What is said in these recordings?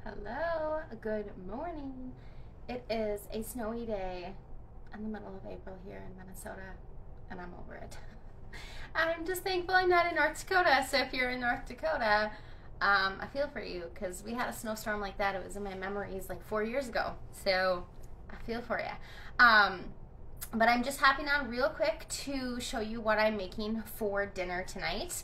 Hello, good morning. It is a snowy day in the middle of April here in Minnesota, and I'm over it. I'm just thankful I'm not in North Dakota, so if you're in North Dakota, I feel for you because we had a snowstorm like that. It was in my memories like 4 years ago, so I feel for you. But I'm just hopping on real quick to show you what I'm making for dinner tonight.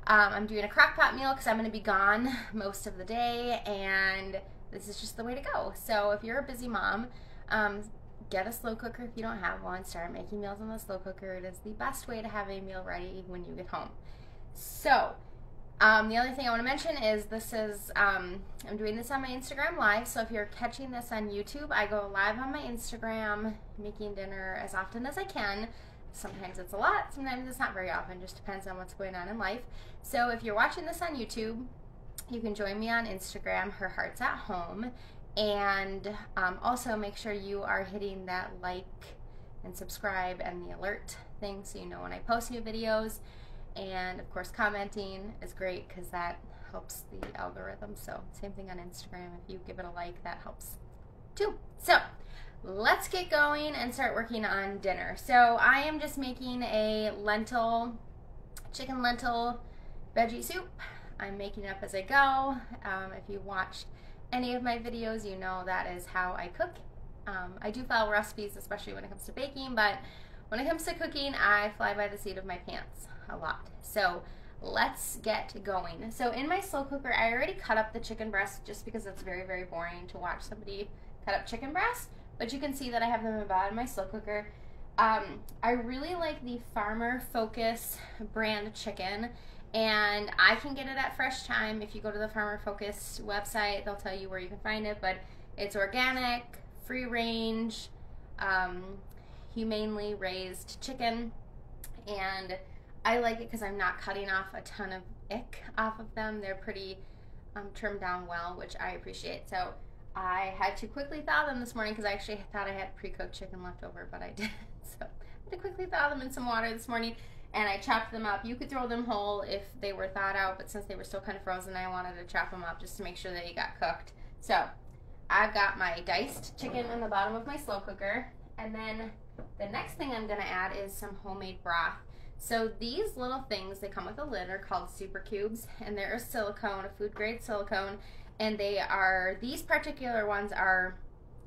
I'm doing a crock pot meal because I'm going to be gone most of the day, and this is just the way to go. So if you're a busy mom, get a slow cooker if you don't have one. Start making meals in the slow cooker. It is the best way to have a meal ready when you get home. So the other thing I want to mention is I'm doing this on my Instagram Live, so if you're catching this on YouTube, I go live on my Instagram making dinner as often as I can. Sometimes it's a lot, sometimes it's not very often, just depends on what's going on in life. So if you're watching this on YouTube, you can join me on Instagram, Her Heart's at Home, and also make sure you are hitting that like and subscribe and the alert thing so you know when I post new videos. And of course commenting is great because that helps the algorithm. So same thing on Instagram, if you give it a like, that helps too. So let's get going and start working on dinner. So I am just making a chicken lentil veggie soup. I'm making it up as I go. If you watched any of my videos, you know that is how I cook. I do follow recipes, especially when it comes to baking, but when it comes to cooking, I fly by the seat of my pants a lot. So let's get going. So in my slow cooker, I already cut up the chicken breast just because it's very, very boring to watch somebody cut up chicken breast. But you can see that I have them about in my slow cooker. I really like the Farmer Focus brand chicken, and I can get it at Fresh Thyme. If you go to the Farmer Focus website, they'll tell you where you can find it, but it's organic, free range, humanely raised chicken, and I like it because I'm not cutting off a ton of ick off of them. They're pretty trimmed down well, which I appreciate. So I had to quickly thaw them this morning because I actually thought I had pre-cooked chicken left over, but I didn't. So I had to quickly thaw them in some water this morning, and I chopped them up. You could throw them whole if they were thawed out, but since they were still kind of frozen, I wanted to chop them up just to make sure they got cooked. So I've got my diced chicken in the bottom of my slow cooker, and then the next thing I'm going to add is some homemade broth. So these little things, they come with a lid, are called super cubes, and they're a silicone, a food grade silicone. And these particular ones are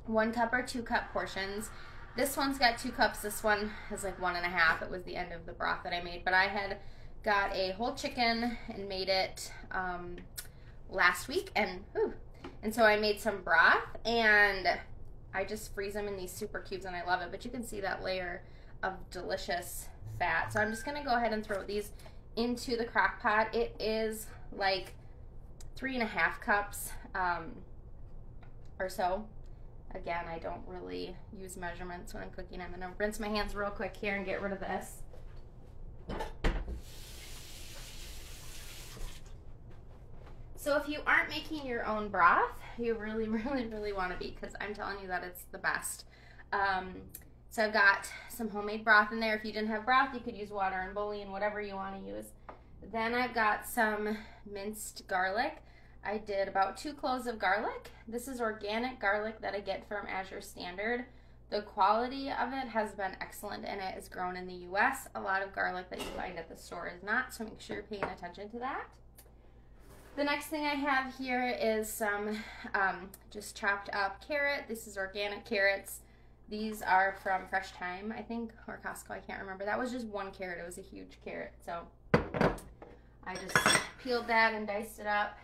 1 cup or 2 cup portions. This one's got 2 cups. This one has like 1.5. It was the end of the broth that I made. But I had got a whole chicken and made it last week. And so I made some broth, and I just freeze them in these super cubes, and I love it. But you can see that layer of delicious fat. So I'm just going to go ahead and throw these into the crock pot. It is like 3.5 cups or so. Again, I don't really use measurements when I'm cooking. I'm gonna rinse my hands real quick here and get rid of this. So if you aren't making your own broth, you really, really, really want to be, because I'm telling you that it's the best. So I've got some homemade broth in there. If you didn't have broth, you could use water and bouillon, whatever you want to use. Then I've got some minced garlic. I did about 2 cloves of garlic. This is organic garlic that I get from Azure Standard. The quality of it has been excellent, and it is grown in the U.S. A lot of garlic that you find at the store is not, so make sure you're paying attention to that. The next thing I have here is some just chopped up carrot. This is organic carrots. These are from Fresh Thyme, I think, or Costco, I can't remember. That was just 1 carrot. It was a huge carrot, so I just peeled that and diced it up.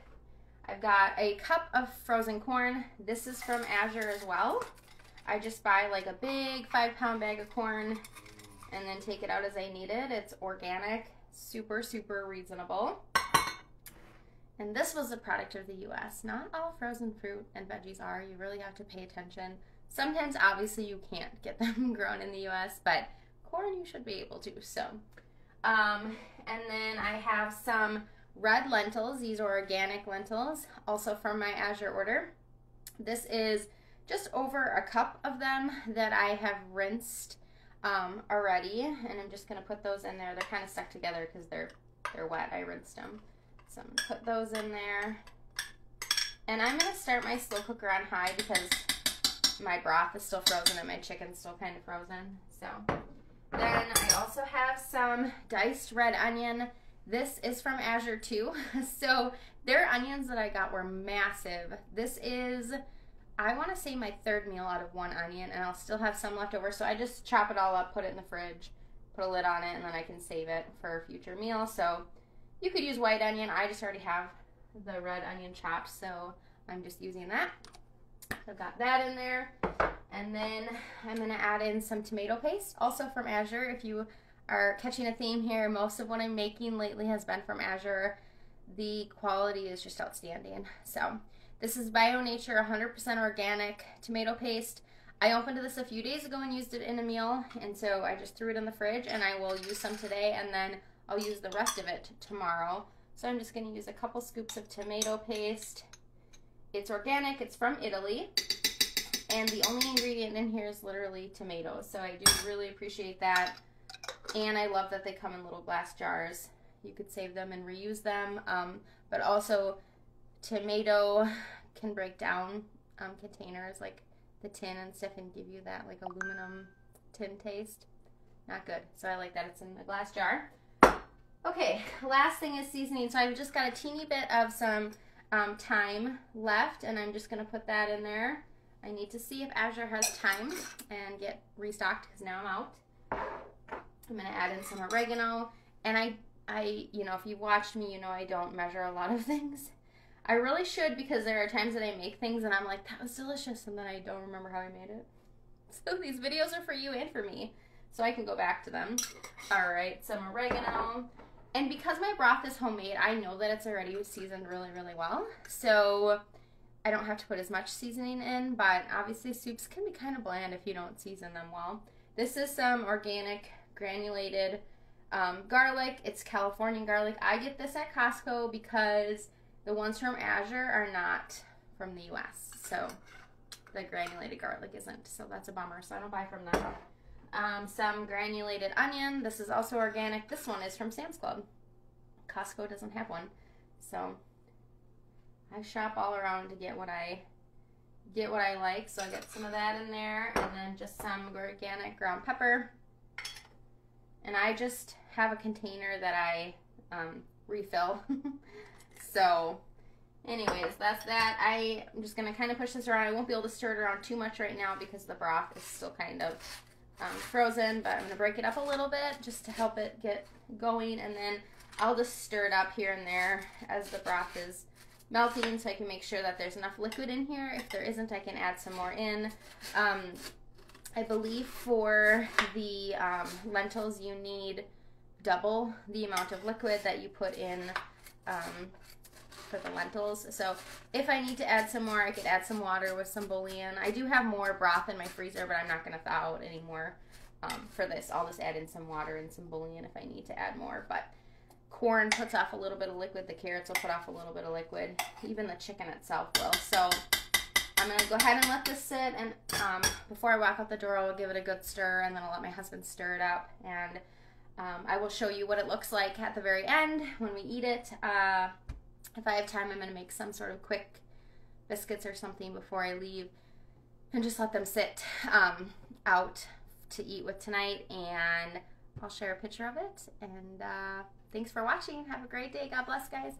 I've got a cup of frozen corn. This is from Azure as well. I just buy like a big 5-pound bag of corn and then take it out as I need it. It's organic, super, super reasonable. And this was a product of the U.S. Not all frozen fruit and veggies are. You really have to pay attention. Sometimes, obviously, you can't get them grown in the U.S., but corn you should be able to. So, and then I have some red lentils. These are organic lentils, also from my Azure order. This is just over a cup of them that I have rinsed already, and I'm just going to put those in there. They're kind of stuck together because they're wet. I rinsed them. So I'm going to put those in there. And I'm going to start my slow cooker on high because my broth is still frozen and my chicken's still kind of frozen. So then I also have some diced red onion. This is from Azure too. So their onions that I got were massive. This is, I want to say, my third meal out of one onion, and I'll still have some left over. So I just chop it all up, put it in the fridge, put a lid on it, and then I can save it for a future meal. So you could use white onion. I just already have the red onion chopped, so I'm just using that. I've got that in there. And then I'm going to add in some tomato paste, also from Azure. If you are catching a theme here, most of what I'm making lately has been from Azure. The quality is just outstanding. So this is Bio Nature 100% organic tomato paste. I opened this a few days ago and used it in a meal, and so I just threw it in the fridge, and I will use some today, and then I'll use the rest of it tomorrow. So I'm just going to use a couple scoops of tomato paste. It's organic, it's from Italy, and the only ingredient in here is literally tomatoes, so I do really appreciate that. And I love that they come in little glass jars. You could save them and reuse them, but also tomato can break down containers like the tin and stuff and give you that like aluminum tin taste. Not good. So I like that it's in a glass jar. Okay, last thing is seasoning. So I've just got a teeny bit of some thyme left, and I'm just going to put that in there. I need to see if Azure has thyme and get restocked because now I'm out. I'm going to add in some oregano, and I, you know, if you've watched me, you know I don't measure a lot of things. I really should, because there are times that I make things and I'm like, that was delicious, and then I don't remember how I made it. So these videos are for you and for me, so I can go back to them. All right, some oregano. And because my broth is homemade, I know that it's already seasoned really, really well. So I don't have to put as much seasoning in, but obviously soups can be kind of bland if you don't season them well. This is some organic granulated garlic. It's Californian garlic. I get this at Costco because the ones from Azure are not from the US. So the granulated garlic isn't. So that's a bummer. So I don't buy from them. Some granulated onion. This is also organic. This one is from Sam's Club. Costco doesn't have one. So I shop all around to get what I like. So I get some of that in there, and then just some organic ground pepper. And I just have a container that I refill. So anyways, that's that. I'm just going to kind of push this around. I won't be able to stir it around too much right now because the broth is still kind of frozen, but I'm going to break it up a little bit just to help it get going, and then I'll just stir it up here and there as the broth is melting so I can make sure that there's enough liquid in here. If there isn't, I can add some more in. I believe for the lentils you need double the amount of liquid that you put in for the lentils. So if I need to add some more, I could add some water with some bouillon. I do have more broth in my freezer, but I'm not going to thaw out anymore for this. I'll just add in some water and some bouillon if I need to add more. But corn puts off a little bit of liquid. The carrots will put off a little bit of liquid. Even the chicken itself will. So I'm going to go ahead and let this sit, and before I walk out the door, I'll give it a good stir, and then I'll let my husband stir it up, and I will show you what it looks like at the very end when we eat it. If I have time, I'm going to make some sort of quick biscuits or something before I leave and just let them sit out to eat with tonight, and I'll share a picture of it. And thanks for watching. Have a great day. God bless, guys.